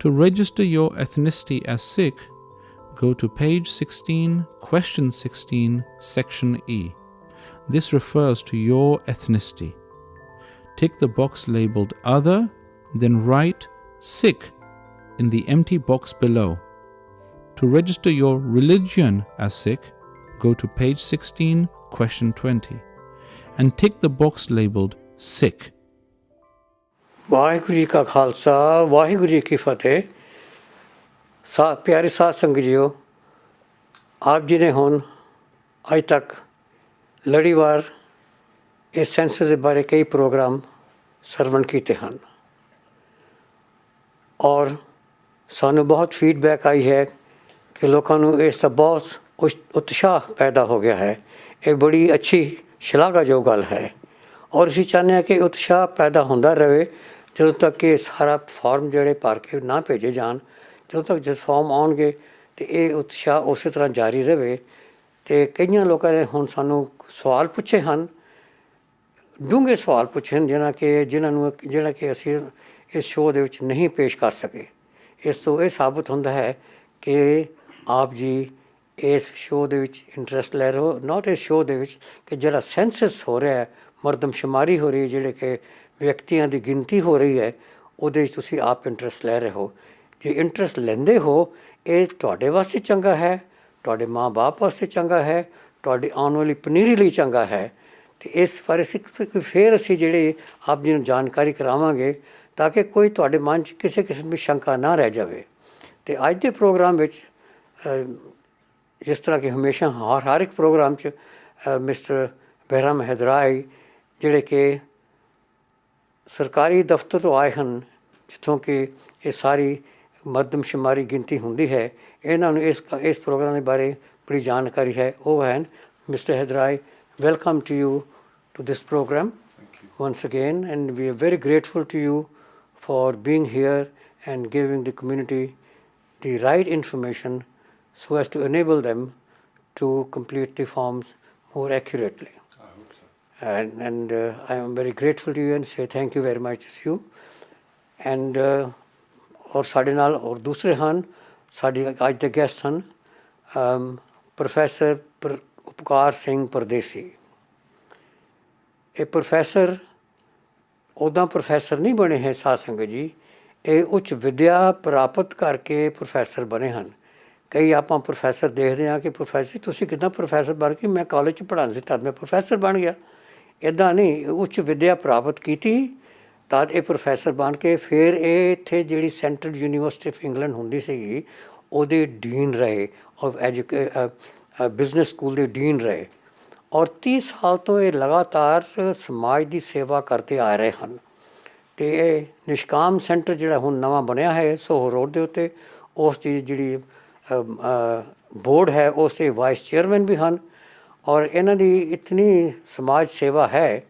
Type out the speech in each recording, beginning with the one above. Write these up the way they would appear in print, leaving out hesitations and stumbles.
To register your ethnicity as Sikh, go to page 16, question 16, section E. This refers to your ethnicity. Tick the box labeled Other, then write Sikh in the empty box below. To register your religion as Sikh, go to page 16, question 20, and tick the box labeled Sikh. Waheguru ji ਕਾ ਖਾਲਸਾ ਵਾਹਿਗੁਰੂ ਜੀ ਕੀ ਫਤਿਹ। ਪਿਆਰੇ ਸਾਧ ਸੰਗਤ JIO, ਆਪ ਜੀ ਨੇ ਹੁਣ ਅੱਜ ਤੱਕ ਲੜੀਵਾਰ ਇਸ ਸੈਂਸਸ ਦੇ ਬਾਰੇ ਕਈ ਪ੍ਰੋਗਰਾਮ ਸਰਵਣ ਕੀਤੇ ਹਨ ਔਰ ਸਾਨੂੰ ਬਹੁਤ ਫੀਡਬੈਕ ਆਈ ਹੈ ਕਿ ਲੋਕਾਂ ਨੂੰ ਇਸ ਦਾ ਬਹੁਤ ਉਤਸ਼ਾਹ ਪੈਦਾ ਹੋ ਗਿਆ ਹੈ। ਇਹ ਬੜੀ ਅੱਛੀ ਸ਼ਲਾਘਾਯੋਗ ਗੱਲ ਹੈ ਔਰ ਅਸੀਂ ਚਾਹੁੰਦੇ ਹਾਂ ਕਿ ਉਤਸ਼ਾਹ ਪੈਦਾ ਹੁੰਦਾ ਰਹੇ ਜਦੋਂ ਤੱਕ ਕਿ ਸਾਰਾ ਫਾਰਮ ਜਿਹੜੇ ਭਰ ਕੇ ਨਾ ਭੇਜੇ ਜਾਣ। ਜਦੋਂ ਤੱਕ ਜਿਸ ਫਾਰਮ ਆਉਣਗੇ ਅਤੇ ਇਹ ਉਤਸ਼ਾਹ ਉਸੇ ਤਰ੍ਹਾਂ ਜਾਰੀ ਰਹੇ। ਅਤੇ ਕਈਆਂ ਲੋਕਾਂ ਨੇ ਹੁਣ ਸਾਨੂੰ ਸਵਾਲ ਪੁੱਛੇ ਹਨ, ਡੂੰਘੇ ਸਵਾਲ ਪੁੱਛੇ ਹਨ ਜਿਹੜਾ ਕਿ ਅਸੀਂ ਇਸ ਸ਼ੋਅ ਦੇ ਵਿੱਚ ਨਹੀਂ ਪੇਸ਼ ਕਰ ਸਕੇ। ਇਸ ਤੋਂ ਇਹ ਸਾਬਤ ਹੁੰਦਾ ਹੈ ਕਿ ਆਪ ਜੀ ਇਸ ਸ਼ੋਅ ਦੇ ਵਿੱਚ ਇੰਟਰਸਟ ਲੈ ਰਹੇ ਹੋ, ਨਾਟ ਇਸ ਸ਼ੋਅ ਦੇ ਵਿੱਚ ਕਿ ਜਿਹੜਾ ਸੈਂਸਸ ਹੋ ਰਿਹਾ ਹੈ, ਮਰਦਮਸ਼ੁਮਾਰੀ ਹੋ ਰਹੀ ਹੈ, ਜਿਹੜੇ ਕਿ ਵਿਅਕਤੀਆਂ ਦੀ ਗਿਣਤੀ ਹੋ ਰਹੀ ਹੈ, ਉਹਦੇ ਵਿੱਚ ਤੁਸੀਂ ਆਪ ਇੰਟਰਸਟ ਲੈ ਰਹੇ ਹੋ। ਜੇ ਇੰਟਰਸਟ ਲੈਂਦੇ ਹੋ ਇਹ ਤੁਹਾਡੇ ਵਾਸਤੇ ਚੰਗਾ ਹੈ, ਤੁਹਾਡੇ ਮਾਂ ਬਾਪ ਵਾਸਤੇ ਚੰਗਾ ਹੈ, ਤੁਹਾਡੀ ਆਉਣ ਵਾਲੀ ਪਨੀਰੀ ਲਈ ਚੰਗਾ ਹੈ। ਅਤੇ ਇਸ ਬਾਰੇ ਫਿਰ ਅਸੀਂ ਜਿਹੜੇ ਆਪ ਜੀ ਨੂੰ ਜਾਣਕਾਰੀ ਕਰਾਵਾਂਗੇ ਤਾਂ ਕਿ ਕੋਈ ਤੁਹਾਡੇ ਮਨ 'ਚ ਕਿਸੇ ਕਿਸਮ ਦੀ ਸ਼ੰਕਾ ਨਾ ਰਹਿ ਜਾਵੇ। ਅਤੇ ਅੱਜ ਦੇ ਪ੍ਰੋਗਰਾਮ ਵਿੱਚ ਜਿਸ ਤਰ੍ਹਾਂ ਕਿ ਹਮੇਸ਼ਾ ਹਰ ਇੱਕ ਪ੍ਰੋਗਰਾਮ 'ਚ ਮਿਸਟਰ ਬਹਿਰਾਮ ਹੈਦਰਾਈ ਜਿਹੜੇ ਕਿ ਸਰਕਾਰੀ ਦਫ਼ਤਰ ਤੋਂ ਆਏ ਹਨ, ਜਿੱਥੋਂ ਕਿ ਇਹ ਸਾਰੀ ਮਰਦਮਸ਼ੁਮਾਰੀ ਗਿਣਤੀ ਹੁੰਦੀ ਹੈ, ਇਹਨਾਂ ਨੂੰ ਇਸ ਪ੍ਰੋਗਰਾਮ ਦੇ ਬਾਰੇ ਬੜੀ ਜਾਣਕਾਰੀ ਹੈ। ਉਹ ਹਨ ਮਿਸਟਰ ਹੈਦਰਾਈ। Welcome to you to this program once again, and we are very grateful to you for being here and giving the community the right information so as to enable them to complete the forms more accurately. And I am very grateful to you and say thank you very much to you. And ਔਰ ਸਾਡੇ ਨਾਲ ਔਰ ਦੂਸਰੇ ਹਨ ਸਾਡੇ ਅੱਜ ਦੇ guest ਹਨ ਪ੍ਰੋਫੈਸਰ ਉਪਕਾਰ ਸਿੰਘ ਪਰਦੇਸੀ। ਇਹ ਪ੍ਰੋਫੈਸਰ ਉੱਦਾਂ ਪ੍ਰੋਫੈਸਰ ਨਹੀਂ ਬਣੇ ਹੈ ਸਾਧ ਸੰਗਤ ਜੀ, ਇਹ ਉੱਚ ਵਿੱਦਿਆ ਪ੍ਰਾਪਤ ਕਰਕੇ ਪ੍ਰੋਫੈਸਰ ਬਣੇ ਹਨ। ਕਈ ਆਪਾਂ ਪ੍ਰੋਫੈਸਰ ਦੇਖਦੇ ਹਾਂ ਕਿ ਪ੍ਰੋਫੈਸਰ ਤੁਸੀਂ ਕਿੱਦਾਂ ਪ੍ਰੋਫੈਸਰ ਬਣ ਕੇ, ਮੈਂ ਕਾਲਜ 'ਚ ਪੜ੍ਹਾਉਣਾ ਸੀ ਤਦ ਮੈਂ ਪ੍ਰੋਫੈਸਰ ਬਣ ਗਿਆ। ਇੱਦਾਂ ਨਹੀਂ, ਉੱਚ ਵਿੱਦਿਆ ਪ੍ਰਾਪਤ ਕੀਤੀ ਤਦ ਇਹ ਪ੍ਰੋਫੈਸਰ ਬਣ ਕੇ ਫਿਰ ਇਹ ਇੱਥੇ ਜਿਹੜੀ ਸੈਂਟਰਲ ਯੂਨੀਵਰਸਿਟੀ ਆਫ ਇੰਗਲੈਂਡ ਹੁੰਦੀ ਸੀਗੀ ਉਹਦੇ ਡੀਨ ਰਹੇ ਔਰ ਬਿਜ਼ਨਸ ਸਕੂਲ ਦੇ ਡੀਨ ਰਹੇ ਔਰ 30 ਸਾਲ ਤੋਂ ਇਹ ਲਗਾਤਾਰ ਸਮਾਜ ਦੀ ਸੇਵਾ ਕਰਦੇ ਆ ਰਹੇ ਹਨ। ਅਤੇ ਇਹ ਨਿਸ਼ਕਾਮ ਸੈਂਟਰ ਜਿਹੜਾ ਹੁਣ ਨਵਾਂ ਬਣਿਆ ਹੈ ਸੋਹੋ ਰੋਡ ਦੇ ਉੱਤੇ, ਉਸ ਦੀ ਜਿਹੜੀ ਬੋਰਡ ਹੈ ਉਸ ਦੇ ਵਾਈਸ ਚੇਅਰਮੈਨ ਵੀ ਹਨ ਔਰ ਇਹਨਾਂ ਦੀ ਇਤਨੀ ਸਮਾਜ ਸੇਵਾ ਹੈ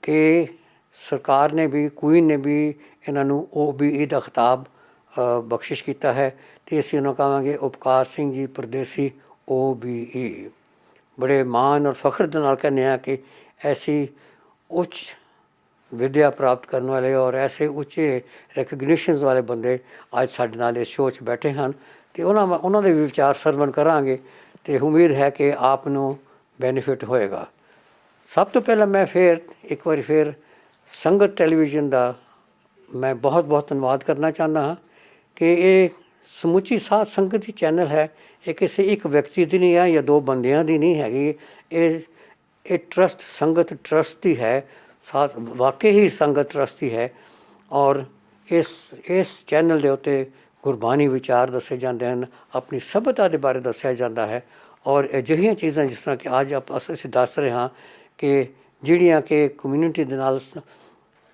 ਕਿ ਸਰਕਾਰ ਨੇ ਵੀ, ਕੁਈਨ ਨੇ ਵੀ ਇਹਨਾਂ ਨੂੰ OBE ਦਾ ਖਿਤਾਬ ਬਖਸ਼ਿਸ਼ ਕੀਤਾ ਹੈ। ਅਤੇ ਅਸੀਂ ਉਹਨੂੰ ਕਹਾਂਗੇ ਉਪਕਾਰ ਸਿੰਘ ਜੀ ਪਰਦੇਸੀ OBE। ਬੜੇ ਮਾਣ ਔਰ ਫਖਰ ਦੇ ਨਾਲ ਕਹਿੰਦੇ ਹਾਂ ਕਿ ਐਸੀ ਉੱਚ ਵਿੱਦਿਆ ਪ੍ਰਾਪਤ ਕਰਨ ਵਾਲੇ ਔਰ ਐਸੇ ਉੱਚੇ ਰੈਕਗਨੀਸ਼ਨਸ ਵਾਲੇ ਬੰਦੇ ਅੱਜ ਸਾਡੇ ਨਾਲ ਇਸ ਸ਼ੋਅ 'ਚ ਬੈਠੇ ਹਨ ਅਤੇ ਉਹਨਾਂ ਦੇ ਵੀ ਵਿਚਾਰ ਸਰਵਣ ਕਰਾਂਗੇ ਅਤੇ ਉਮੀਦ ਹੈ ਕਿ ਆਪ ਨੂੰ ਬੈਨੀਫਿਟ ਹੋਏਗਾ। ਸਭ ਤੋਂ ਪਹਿਲਾਂ ਮੈਂ ਇੱਕ ਵਾਰੀ ਫਿਰ ਸੰਗਤ ਟੈਲੀਵਿਜ਼ਨ ਦਾ ਮੈਂ ਬਹੁਤ ਬਹੁਤ ਧੰਨਵਾਦ ਕਰਨਾ ਚਾਹੁੰਦਾ ਹਾਂ ਕਿ ਇਹ ਸਮੁੱਚੀ ਸਾਧ ਸੰਗਤ ਦੀ ਚੈਨਲ ਹੈ। ਇਹ ਕਿਸੇ ਇੱਕ ਵਿਅਕਤੀ ਦੀ ਨਹੀਂ ਹੈ ਜਾਂ ਦੋ ਬੰਦਿਆਂ ਦੀ ਨਹੀਂ ਹੈਗੀ। ਇਹ ਟਰਸਟ ਸੰਗਤ ਟਰਸਟ ਦੀ ਹੈ, ਵਾਕਈ ਹੀ ਸੰਗਤ ਟਰਸਟ ਦੀ ਹੈ ਔਰ ਇਸ ਚੈਨਲ ਦੇ ਉੱਤੇ ਗੁਰਬਾਣੀ ਵਿਚਾਰ ਦੱਸੇ ਜਾਂਦੇ ਹਨ, ਆਪਣੀ ਸੱਭਿਅਤਾ ਦੇ ਬਾਰੇ ਦੱਸਿਆ ਜਾਂਦਾ ਹੈ ਔਰ ਅਜਿਹੀਆਂ ਚੀਜ਼ਾਂ ਜਿਸ ਤਰ੍ਹਾਂ ਕਿ ਅੱਜ ਅਸੀਂ ਦੱਸ ਰਹੇ ਹਾਂ ਕਿ ਜਿਹੜੀਆਂ ਕਿ ਕਮਿਊਨਿਟੀ ਦੇ ਨਾਲ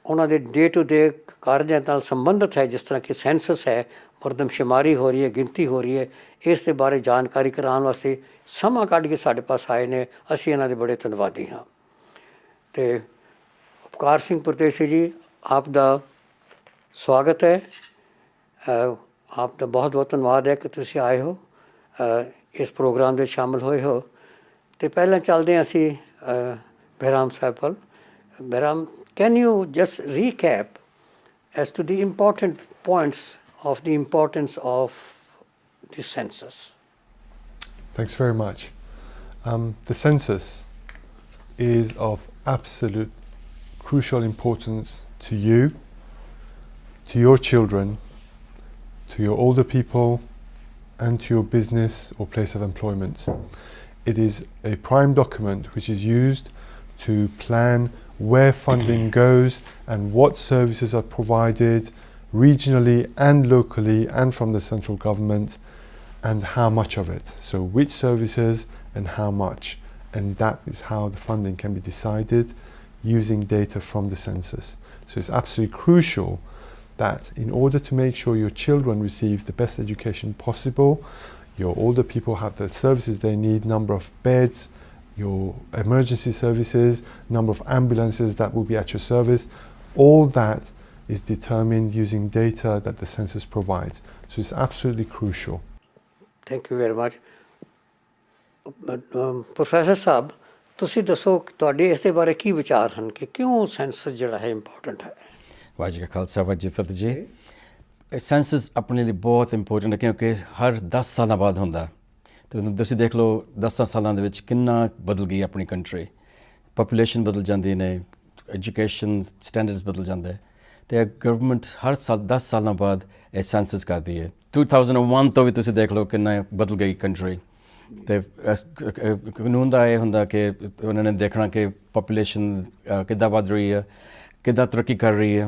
ਉਹਨਾਂ ਦੇ ਡੇ ਟੂ ਡੇ ਕਾਰਜਾਂ ਨਾਲ ਸੰਬੰਧਿਤ ਹੈ, ਜਿਸ ਤਰ੍ਹਾਂ ਕਿ ਸੈਂਸਸ ਹੈ, ਮਰਦਮਸ਼ੁਮਾਰੀ ਹੋ ਰਹੀ ਹੈ, ਗਿਣਤੀ ਹੋ ਰਹੀ ਹੈ, ਇਸ ਦੇ ਬਾਰੇ ਜਾਣਕਾਰੀ ਕਰਾਉਣ ਵਾਸਤੇ ਸਮਾਂ ਕੱਢ ਕੇ ਸਾਡੇ ਪਾਸ ਆਏ ਨੇ। ਅਸੀਂ ਇਹਨਾਂ ਦੇ ਬੜੇ ਧੰਨਵਾਦੀ ਹਾਂ। ਅਤੇ ਉਪਕਾਰ ਸਿੰਘ ਪਰਦੇਸੀ ਜੀ, ਆਪ ਦਾ ਸਵਾਗਤ ਹੈ। ਆਪ ਦਾ ਬਹੁਤ ਬਹੁਤ ਧੰਨਵਾਦ ਹੈ ਕਿ ਤੁਸੀਂ ਆਏ ਹੋ, ਇਸ ਪ੍ਰੋਗਰਾਮ ਦੇ ਸ਼ਾਮਿਲ ਹੋਏ ਹੋ। ਅਤੇ ਪਹਿਲਾਂ ਚੱਲਦੇ ਹਾਂ ਅਸੀਂ ਬਹਿਰਾਮ ਸਾਹਿਬ ਵੱਲ। ਬਹਿਰਾਮ, can you just recap as to the important points of the importance of the census. Thanks very much. The census is of absolute crucial importance to you, to your children, to your older people, and to your business or place of employment. It is a prime document which is used to plan where funding goes and what services are provided regionally and locally and from the central government, and how much of it. So which services and how much. And that is how the funding can be decided using data from the census. So it's absolutely crucial that in order to make sure your children receive the best education possible, your older people have the services they need, number of beds, your emergency services, number of ambulances that will be at your service, all that is determined using data that the census provides. So it's absolutely crucial. Thank you very much. Professor ਸਾਹਿਬ, ਤੁਸੀਂ ਦੱਸੋ ਤੁਹਾਡੇ ਇਸ ਦੇ ਬਾਰੇ ਕੀ ਵਿਚਾਰ ਹਨ ਕਿ ਕਿਉਂ ਸੈਂਸਸ ਜਿਹੜਾ ਹੈ ਇੰਪੋਰਟੈਂਟ ਹੈ? ਵਾਹਿਗੁਰੂ ਜੀ ਕਾ ਖਾਲਸਾ ਵਾਹਿਗੁਰੂ ਜੀ ਕੀ ਫਤਿਹ ਜੀ। ਸੈਂਸਸ ਆਪਣੇ ਲਈ ਬਹੁਤ ਇੰਪੋਰਟੈਂਟ ਹੈ ਕਿਉਂਕਿ ਹਰ 10 ਸਾਲਾਂ ਬਾਅਦ ਹੁੰਦਾ। ਅਤੇ ਤੁਸੀਂ ਦੇਖ ਲਓ 10 ਸਾਲਾਂ ਦੇ ਵਿੱਚ ਕਿੰਨਾ ਬਦਲ ਗਈ ਆਪਣੀ ਕੰਟਰੀ, ਪਾਪੂਲੇਸ਼ਨ ਬਦਲ ਜਾਂਦੀ ਨੇ, ਐਜੂਕੇਸ਼ਨ ਸਟੈਂਡਰਡਸ ਬਦਲ ਜਾਂਦੇ, ਅਤੇ ਗਵਰਨਮੈਂਟ ਹਰ ਸਾਲ 10 ਸਾਲਾਂ ਬਾਅਦ ਇਹ ਸੈਂਸਸ ਕਰਦੀ ਹੈ। 2001 ਤੋਂ ਵੀ ਤੁਸੀਂ ਦੇਖ ਲਓ ਕਿੰਨਾ ਬਦਲ ਗਈ ਕੰਟਰੀ। ਅਤੇ ਕਾਨੂੰਨ ਦਾ ਇਹ ਹੁੰਦਾ ਕਿ ਉਹਨਾਂ ਨੇ ਦੇਖਣਾ ਕਿ ਪਾਪੂਲੇਸ਼ਨ ਕਿੱਦਾਂ ਵੱਧ ਰਹੀ ਹੈ, ਕਿੱਦਾਂ ਤਰੱਕੀ ਕਰ ਰਹੀ ਹੈ,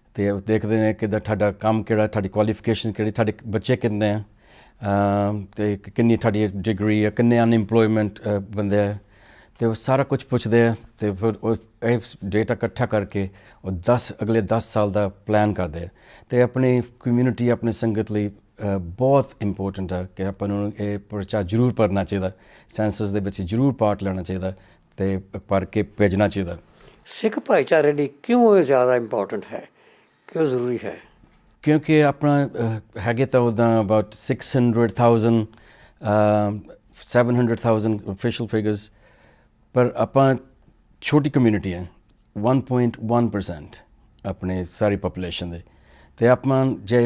ਅਤੇ ਦੇਖਦੇ ਨੇ ਕਿੱਦਾਂ ਤੁਹਾਡਾ ਕੰਮ ਕਿਹੜਾ, ਤੁਹਾਡੀ ਕੁਆਲੀਫਿਕੇਸ਼ਨ ਕਿਹੜੀ, ਤੁਹਾਡੇ ਬੱਚੇ ਕਿੰਨੇ ਆ, ਅਤੇ ਕਿੰਨੀ ਤੁਹਾਡੀ ਡਿਗਰੀ ਹੈ, ਕਿੰਨੇ ਅਨਇੰਪਲੋਇਮੈਂਟ ਬੰਦੇ ਹੈ, ਅਤੇ ਉਹ ਸਾਰਾ ਕੁਛ ਪੁੱਛਦੇ ਆ। ਅਤੇ ਫਿਰ ਉਹ ਇਹ ਡੇਟਾ ਇਕੱਠਾ ਕਰਕੇ ਉਹ ਅਗਲੇ 10 ਸਾਲ ਦਾ ਪਲਾਨ ਕਰਦੇ ਆ। ਅਤੇ ਆਪਣੀ ਕਮਿਊਨਿਟੀ, ਆਪਣੀ ਸੰਗਤ ਲਈ ਬਹੁਤ ਇੰਪੋਰਟੈਂਟ ਹੈ ਕਿ ਆਪਾਂ ਨੂੰ ਇਹ ਪਰਚਾ ਜ਼ਰੂਰ ਭਰਨਾ ਚਾਹੀਦਾ, ਸੈਂਸਸ ਦੇ ਵਿੱਚ ਜ਼ਰੂਰ ਪਾਰਟ ਲੈਣਾ ਚਾਹੀਦਾ ਅਤੇ ਭਰ ਕੇ ਭੇਜਣਾ ਚਾਹੀਦਾ। ਸਿੱਖ ਭਾਈਚਾਰੇ ਲਈ ਕਿਉਂ ਇਹ ਜ਼ਿਆਦਾ ਇੰਪੋਰਟੈਂਟ ਹੈ, ਕਿਉਂ ਜ਼ਰੂਰੀ ਹੈ? ਕਿਉਂਕਿ ਆਪਣਾ ਹੈਗੇ ਤਾਂ ਉੱਦਾਂ ਅਬਾਊਟ 600,000 700,000 official figures, ਪਰ ਆਪਾਂ ਛੋਟੀ ਕਮਿਊਨਿਟੀ ਹੈ, 1.1% ਆਪਣੇ ਸਾਰੀ ਪਾਪੂਲੇਸ਼ਨ ਦੇ। ਅਤੇ ਆਪਾਂ ਜੇ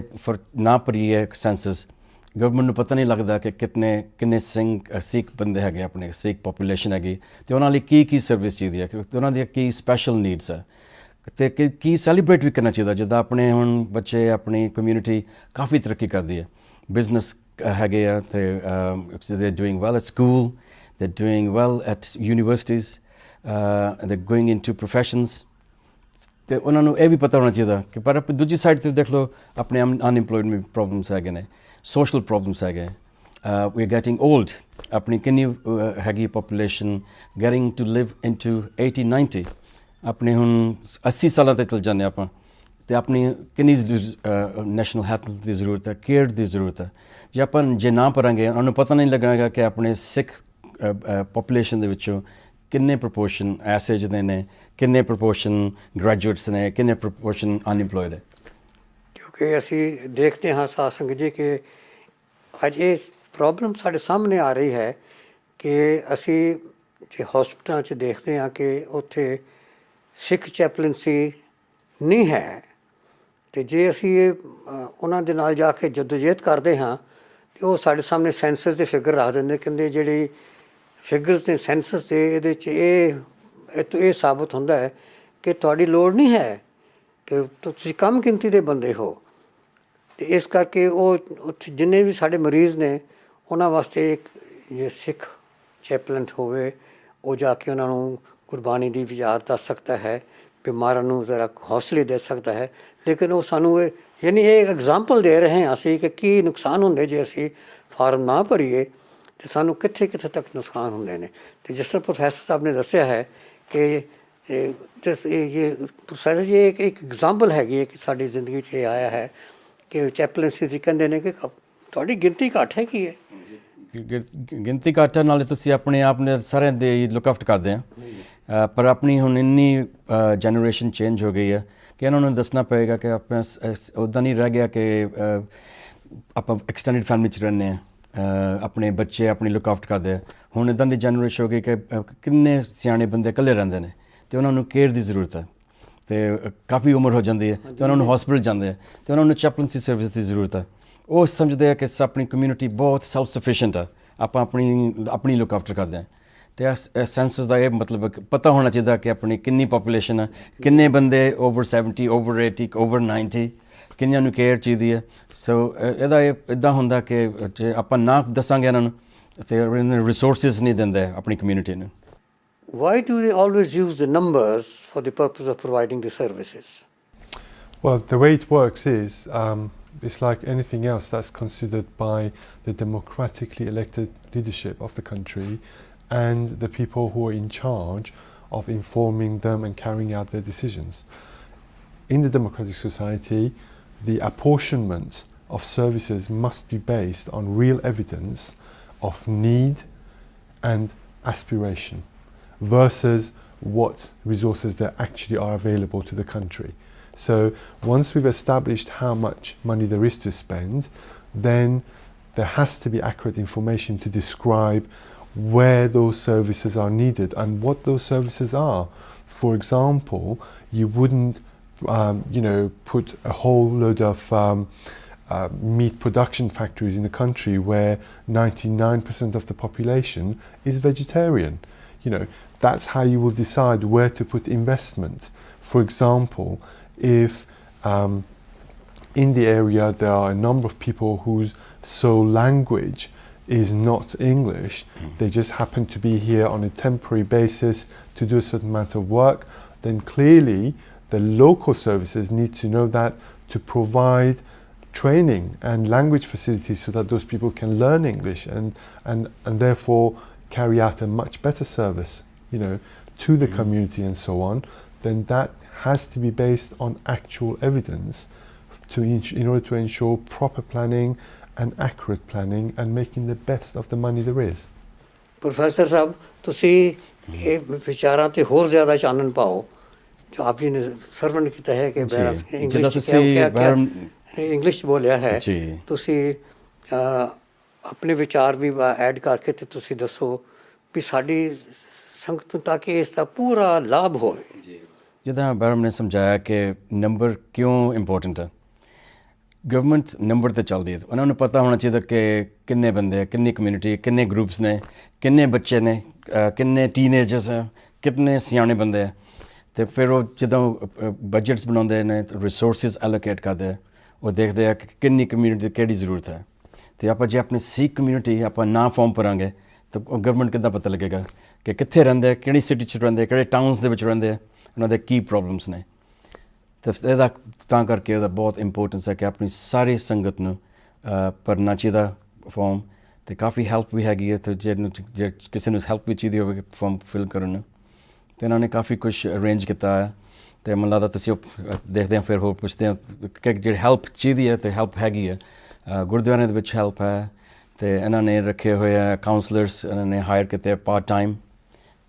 ਨਾ ਭਰੀਏ ਸੈਂਸਸ, ਗਵਰਨਮੈਂਟ ਨੂੰ ਪਤਾ ਨਹੀਂ ਲੱਗਦਾ ਕਿ ਕਿੰਨੇ ਸਿੱਖ ਬੰਦੇ ਹੈਗੇ, ਆਪਣੇ ਸਿੱਖ ਪਾਪੂਲੇਸ਼ਨ ਹੈਗੀ, ਅਤੇ ਉਹਨਾਂ ਲਈ ਕੀ ਸਰਵਿਸ ਚਾਹੀਦੀ ਹੈ, ਕਿ ਉਹਨਾਂ ਦੀਆਂ ਕੀ ਸਪੈਸ਼ਲ ਨੀਡਸ ਹੈ, ਅਤੇ ਕੀ ਸੈਲੀਬ੍ਰੇਟ ਵੀ ਕਰਨਾ ਚਾਹੀਦਾ। ਜਿੱਦਾਂ ਆਪਣੇ ਹੁਣ ਬੱਚੇ, ਆਪਣੀ ਕਮਿਊਨਿਟੀ ਕਾਫੀ ਤਰੱਕੀ ਕਰਦੀ ਹੈ, ਬਿਜ਼ਨਸ ਹੈਗੇ ਆ, ਅਤੇ ਦੇ ਡੂਇੰਗ ਵੈਲ ਐਟ ਸਕੂਲ, ਦੇ ਡੂਇੰਗ ਵੈਲ ਐਟ ਯੂਨੀਵਰਸਿਟੀਜ਼, ਦੇ ਗੋਇੰਗ ਇਨ ਟੂ ਪ੍ਰੋਫੈਸ਼ਨਸ, ਅਤੇ ਉਹਨਾਂ ਨੂੰ ਇਹ ਵੀ ਪਤਾ ਹੋਣਾ ਚਾਹੀਦਾ ਕਿ ਪਰ ਦੂਜੀ ਸਾਈਡ 'ਤੇ ਦੇਖ ਲਓ ਆਪਣੇ ਅਨਇੰਪਲੋਇਮੈਂਟ ਪ੍ਰੋਬਲਮਸ ਹੈਗੇ ਨੇ, ਸੋਸ਼ਲ ਪ੍ਰੋਬਲਮਸ ਹੈਗੇ, ਵੀ ਆਰ ਗੈਟਿੰਗ ਓਲਡ, ਆਪਣੀ ਕਿੰਨੀ ਹੈਗੀ population getting to live in to 80-90, ਆਪਣੇ ਹੁਣ 80 ਸਾਲਾਂ 'ਤੇ ਚਲ ਜਾਂਦੇ ਆਪਾਂ, ਅਤੇ ਆਪਣੀ ਕਿੰਨੀ ਨੈਸ਼ਨਲ ਹੈਲਥ ਦੀ ਜ਼ਰੂਰਤ ਹੈ, ਕੇਅਰ ਦੀ ਜ਼ਰੂਰਤ ਹੈ। ਜੇ ਨਾ ਭਰਾਂਗੇ, ਉਹਨਾਂ ਨੂੰ ਪਤਾ ਨਹੀਂ ਲੱਗੇਗਾ ਕਿ ਆਪਣੇ ਸਿੱਖ ਪਾਪੂਲੇਸ਼ਨ ਦੇ ਵਿੱਚੋਂ ਕਿੰਨੇ ਪ੍ਰਪੋਰਸ਼ਨ ਐਸੇ ਜਿਹਦੇ ਨੇ, ਕਿੰਨੇ ਪ੍ਰਪੋਰਸ਼ਨ ਗ੍ਰੈਜੂਏਟਸ ਨੇ, ਕਿੰਨੇ ਪ੍ਰਪੋਰਸ਼ਨ ਅਨਇੰਪਲੋਇਡ ਹੈ। ਕਿਉਂਕਿ ਅਸੀਂ ਦੇਖਦੇ ਹਾਂ ਸਾਧ ਸੰਗਤ ਜੀ ਕਿ ਅੱਜ ਇਹ ਪ੍ਰੋਬਲਮ ਸਾਡੇ ਸਾਹਮਣੇ ਆ ਰਹੀ ਹੈ ਕਿ ਅਸੀਂ ਜੇ ਹਸਪਤਾਲਾਂ 'ਚ ਦੇਖਦੇ ਹਾਂ ਕਿ ਉੱਥੇ ਸਿੱਖ ਚੈਪਲੈਂਸੀ ਨਹੀਂ ਹੈ, ਅਤੇ ਜੇ ਅਸੀਂ ਉਹਨਾਂ ਦੇ ਨਾਲ ਜਾ ਕੇ ਜਦੋਜਹਿਦ ਕਰਦੇ ਹਾਂ ਅਤੇ ਉਹ ਸਾਡੇ ਸਾਹਮਣੇ ਸੈਂਸਸ ਦੇ ਫਿਗਰ ਰੱਖ ਦਿੰਦੇ, ਕਹਿੰਦੇ ਜਿਹੜੀ ਫਿਗਰਸ ਨੇ ਸੈਂਸਸ ਦੇ, ਇਹਦੇ 'ਚ ਇਹ ਸਾਬਤ ਹੁੰਦਾ ਹੈ ਕਿ ਤੁਹਾਡੀ ਲੋੜ ਨਹੀਂ ਹੈ, ਕਿ ਤੁਸੀਂ ਕਮ ਗਿਣਤੀ ਦੇ ਬੰਦੇ ਹੋ। ਅਤੇ ਇਸ ਕਰਕੇ ਉਹ ਉੱਥੇ ਜਿੰਨੇ ਵੀ ਸਾਡੇ ਮਰੀਜ਼ ਨੇ ਉਹਨਾਂ ਵਾਸਤੇ ਇੱਕ ਜੇ ਸਿੱਖ ਚੈਪਲੈਂਟ ਹੋਵੇ, ਉਹ ਜਾ ਕੇ ਉਹਨਾਂ ਨੂੰ ਗੁਰਬਾਣੀ ਦੀ ਵਿਚਾਰ ਦੱਸ ਸਕਦਾ ਹੈ, ਬਿਮਾਰਾਂ ਨੂੰ ਜ਼ਰਾ ਹੌਸਲੇ ਦੇ ਸਕਦਾ ਹੈ। ਲੇਕਿਨ ਉਹ ਸਾਨੂੰ ਯਾਨੀ ਇਹ ਐਗਜ਼ਾਮਪਲ ਦੇ ਰਹੇ ਹਾਂ ਅਸੀਂ ਕਿ ਕੀ ਨੁਕਸਾਨ ਹੁੰਦੇ ਜੇ ਅਸੀਂ ਫਾਰਮ ਨਾ ਭਰੀਏ, ਅਤੇ ਸਾਨੂੰ ਕਿੱਥੇ ਤੱਕ ਨੁਕਸਾਨ ਹੁੰਦੇ ਨੇ। ਅਤੇ ਜਿਸ ਤਰ੍ਹਾਂ ਪ੍ਰੋਫੈਸਰ ਸਾਹਿਬ ਨੇ ਦੱਸਿਆ ਹੈ ਕਿ ਪ੍ਰੋਫੈਸਰ ਜੀ ਇੱਕ ਐਗਜ਼ਾਮਪਲ ਹੈਗੀ ਹੈ ਕਿ ਸਾਡੀ ਜ਼ਿੰਦਗੀ 'ਚ ਇਹ ਆਇਆ ਹੈ ਕਿ ਚੈਪਲੈਂਸੀ ਦੀ ਕਹਿੰਦੇ ਨੇ ਕਿ ਤੁਹਾਡੀ ਗਿਣਤੀ ਘੱਟ ਹੈਗੀ ਹੈ। ਗਿਣਤੀ ਘੱਟ ਨਾਲੇ ਤੁਸੀਂ ਆਪਣੇ ਆਪ ਨੇ ਸਾਰਿਆਂ ਦੇ ਲੁੱਕ ਆਫਟ ਕਰਦੇ ਆ, ਪਰ ਆਪਣੀ ਹੁਣ ਇੰਨੀ ਜਨਰੇਸ਼ਨ ਚੇਂਜ ਹੋ ਗਈ ਹੈ ਕਿ ਇਹਨਾਂ ਨੂੰ ਦੱਸਣਾ ਪਏਗਾ ਕਿ ਆਪਣਾ ਉੱਦਾਂ ਨਹੀਂ ਰਹਿ ਗਿਆ ਕਿ ਆਪਾਂ ਐਕਸਟੈਂਡਡ ਫੈਮਿਲੀ 'ਚ ਰਹਿੰਦੇ ਹਾਂ, ਆਪਣੇ ਬੱਚੇ ਆਪਣੀ ਲੁੱਕ ਆਫਟ ਕਰਦੇ ਆ। ਹੁਣ ਇੱਦਾਂ ਦੀ ਜਨਰੇਸ਼ਨ ਹੋ ਗਈ ਕਿ ਕਿੰਨੇ ਸਿਆਣੇ ਬੰਦੇ ਇਕੱਲੇ ਰਹਿੰਦੇ ਨੇ, ਅਤੇ ਉਹਨਾਂ ਨੂੰ ਕੇਅਰ ਦੀ ਜ਼ਰੂਰਤ ਹੈ। ਤੇ ਕਾਫੀ ਉਮਰ ਹੋ ਜਾਂਦੀ ਹੈ ਤੇ ਉਹਨਾਂ ਨੂੰ ਹਸਪੀਟਲ ਜਾਂਦੇ ਆ ਤੇ ਉਹਨਾਂ ਨੂੰ ਚੈਪਲਨਸੀ ਸਰਵਿਸ ਦੀ ਜ਼ਰੂਰਤ ਹੈ। ਉਹ ਸਮਝਦੇ ਆ ਕਿ ਆਪਣੀ ਕਮਿਊਨਿਟੀ ਬਹੁਤ ਸੈਲਫ ਸਫੀਸ਼ੀਐਂਟ ਆ, ਆਪਾਂ ਆਪਣੀ ਲੁੱਕ ਆਫਟਰ ਕਰਦੇ ਹਾਂ। ਤੇ ਸੈਂਸਸ ਦਾ ਇਹ ਮਤਲਬ ਪਤਾ ਹੋਣਾ ਚਾਹੀਦਾ ਕਿ ਆਪਣੀ ਕਿੰਨੀ ਪਾਪੂਲੇਸ਼ਨ ਹੈ, ਕਿੰਨੇ ਬੰਦੇ ਓਵਰ 70, ਓਵਰ 80, ਓਵਰ 90, ਕਿੰਨਿਆਂ ਨੂੰ ਕੇਅਰ ਚਾਹੀਦੀ ਹੈ। ਸੋ ਇਹਦਾ ਇੱਦਾਂ ਹੁੰਦਾ ਕਿ ਜੇ ਆਪਾਂ ਨਾ ਦੱਸਾਂਗੇ ਇਹਨਾਂ ਨੂੰ ਤੇ ਰਿਸੋਰਸਿਸ ਨਹੀਂ ਦਿੰਦੇ ਆਪਣੀ ਕਮਿਊਨਿਟੀ ਨੂੰ। Why do they always use the numbers for the purpose of providing the services? Well, the way it works is it's like anything else that's considered by the democratically elected leadership of the country and the people who are in charge of informing them and carrying out their decisions. In the democratic society, the apportionment of services must be based on real evidence of need and aspiration versus what resources there actually are available to the country. So once we've established how much money there is to spend, then there has to be accurate information to describe where those services are needed and what those services are. For example, you wouldn't put a whole load of meat production factories in a country where 99% of the population is vegetarian. That's how you will decide where to put investment. For example, if in the area there are a number of people whose sole language is not English, they just happen to be here on a temporary basis to do a certain amount of work, then clearly the local services need to know that to provide training and language facilities so that those people can learn English and therefore carry out a much better service, to the community and so on. Then that has to be based on actual evidence in order to ensure proper planning and accurate planning and making the best of the money there is. Professor ਸਾਹਿਬ, ਤੁਸੀਂ ਇਹ ਵਿਚਾਰਾਂ ਤੇ ਹੋਰ ਜ਼ਿਆਦਾ ਚਾਨਣ ਪਾਓ ਜੋ ਆਪ ਜੀ ਨੇ ਸਰਵਣ ਕੀਤਾ ਹੈ ਕਿ ਇੰਗਲਿਸ਼ ਬੋਲਿਆ ਹੈ। ਤੁਸੀਂ ਆਪਣੇ ਵਿਚਾਰ ਵੀ ਐਡ ਕਰਕੇ ਤੇ ਤੁਸੀਂ ਦੱਸੋ ਵੀ ਸਾਡੀ ਸੰਗਤ ਨੂੰ ਤਾਂ ਕਿ ਇਸ ਦਾ ਪੂਰਾ ਲਾਭ ਹੋਵੇ। ਜਿੱਦਾਂ ਬੈਰਮ ਨੇ ਸਮਝਾਇਆ ਕਿ ਨੰਬਰ ਕਿਉਂ ਇੰਪੋਰਟੈਂਟ ਹੈ। ਗਵਰਨਮੈਂਟ ਨੰਬਰ 'ਤੇ ਚੱਲਦੀ ਹੈ, ਉਹਨਾਂ ਨੂੰ ਪਤਾ ਹੋਣਾ ਚਾਹੀਦਾ ਕਿ ਕਿੰਨੇ ਬੰਦੇ, ਕਿੰਨੀ ਕਮਿਊਨਿਟੀ, ਕਿੰਨੇ ਗਰੁੱਪਸ ਨੇ, ਕਿੰਨੇ ਬੱਚੇ ਨੇ, ਕਿੰਨੇ ਟੀਨੇਜਰਸ ਹੈ, ਕਿੰਨੇ ਸਿਆਣੇ ਬੰਦੇ ਹੈ। ਅਤੇ ਫਿਰ ਉਹ ਜਦੋਂ ਬਜਟਸ ਬਣਾਉਂਦੇ ਨੇ, ਰਿਸੋਰਸਿਸ ਐਲੋਕੇਟ ਕਰਦੇ, ਉਹ ਦੇਖਦੇ ਆ ਕਿ ਕਿੰਨੀ ਕਮਿਊਨਿਟੀ ਦੀ ਕਿਹੜੀ ਜ਼ਰੂਰਤ ਹੈ। ਅਤੇ ਆਪਾਂ ਜੇ ਆਪਣੀ ਸਿੱਖ ਕਮਿਊਨਿਟੀ ਆਪਾਂ ਨਾ ਫਾਰਮ ਕਰਾਂਗੇ ਤਾਂ ਉਹ ਗਵਰਨਮੈਂਟ ਕਿੱਦਾਂ ਪਤਾ ਲੱਗੇਗਾ ਕਿ ਕਿੱਥੇ ਰਹਿੰਦੇ, ਕਿਹੜੀ ਸਿਟੀ 'ਚ ਰਹਿੰਦੇ, ਕਿਹੜੇ ਟਾਊਨਸ ਦੇ ਵਿੱਚ ਰਹਿੰਦੇ, ਉਹਨਾਂ ਦੇ ਕੀ ਪ੍ਰੋਬਲਮਸ ਨੇ। ਅਤੇ ਇਹਦਾ ਤਾਂ ਕਰਕੇ ਉਹਦਾ ਬਹੁਤ ਇੰਪੋਰਟੈਂਸ ਹੈ ਕਿ ਆਪਣੀ ਸਾਰੀ ਸੰਗਤ ਨੂੰ ਭਰਨਾ ਚਾਹੀਦਾ ਫਾਰਮ। ਅਤੇ ਕਾਫੀ ਹੈਲਪ ਵੀ ਹੈਗੀ ਹੈ, ਅਤੇ ਜੇ ਕਿਸੇ ਨੂੰ ਹੈਲਪ ਵੀ ਚਾਹੀਦੀ ਹੋਵੇ ਫਾਰਮ ਫਿਲ ਕਰਨ ਨੂੰ, ਅਤੇ ਇਹਨਾਂ ਨੇ ਕਾਫੀ ਕੁਛ ਅਰੇਂਜ ਕੀਤਾ ਹੈ। ਅਤੇ ਮੈਨੂੰ ਲੱਗਦਾ ਤੁਸੀਂ ਉਹ ਦੇਖਦੇ ਹਾਂ, ਫਿਰ ਹੋਰ ਪੁੱਛਦੇ ਹਾਂ ਕਿ ਜਿਹੜੀ ਹੈਲਪ ਚਾਹੀਦੀ ਹੈ ਅਤੇ ਹੈਲਪ ਹੈਗੀ ਹੈ। ਗੁਰਦੁਆਰਿਆਂ ਦੇ ਵਿੱਚ ਹੈਲਪ ਹੈ, ਅਤੇ ਇਹਨਾਂ ਨੇ ਰੱਖੇ ਹੋਏ ਆ ਕਾਊਂਸਲਰਸ, ਇਹਨਾਂ ਨੇ ਹਾਇਰ ਕੀਤੇ ਪਾਰਟ ਟਾਈਮ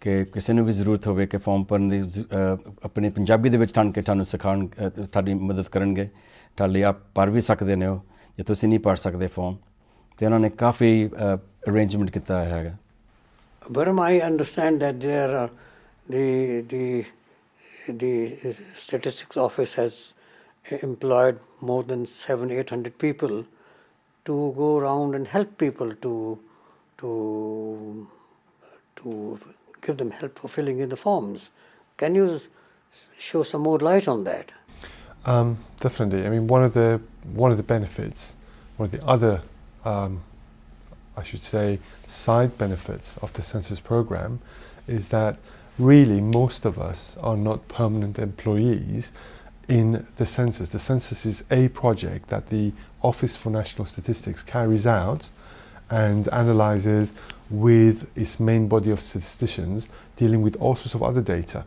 ਕਿ ਕਿਸੇ ਨੂੰ ਵੀ ਜ਼ਰੂਰਤ ਹੋਵੇ ਕਿ ਫਾਰਮ ਭਰਨ ਦੀ, ਆਪਣੀ ਪੰਜਾਬੀ ਦੇ ਵਿੱਚ ਤੁਹਾਨੂੰ ਸਿਖਾਉਣ, ਤੁਹਾਡੀ ਮਦਦ ਕਰਨਗੇ, ਤੁਹਾਡੇ ਲਈ ਆਪ ਭਰ ਵੀ ਸਕਦੇ ਨੇ ਉਹ ਜੇ ਤੁਸੀਂ ਨਹੀਂ ਭਰ ਸਕਦੇ ਫਾਰਮ। ਅਤੇ ਉਹਨਾਂ ਨੇ ਕਾਫੀ ਅਰੇਂਜਮੈਂਟ ਕੀਤਾ ਹੈਗਾ। Burma, I understand that there are the statistics office has employed more than 700-800 people to go around and help people to give them help for filling in the forms. Can you show some more light on that? Definitely. I mean, one of the benefits, one of the other, I should say, side benefits of the census program is that really most of us are not permanent employees in the census. The census is a project that the Office for National Statistics carries out and analyses with its main body of statisticians dealing with all sorts of other data,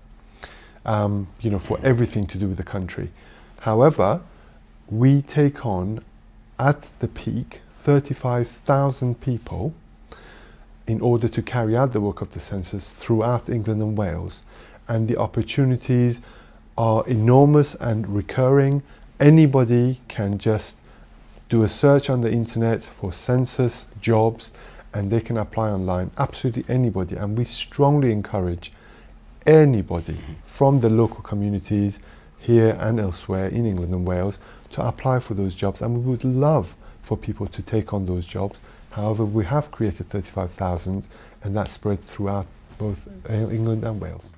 for everything to do with the country. However, we take on, at the peak, 35,000 people in order to carry out the work of the census throughout England and Wales. And the opportunities are enormous and recurring. Anybody can just do a search on the internet for census jobs and they can apply online, absolutely anybody. And we strongly encourage anybody from the local communities here and elsewhere in England and Wales to apply for those jobs, and we would love for people to take on those jobs. However, we have created 35,000, and that's spread throughout both England and Wales.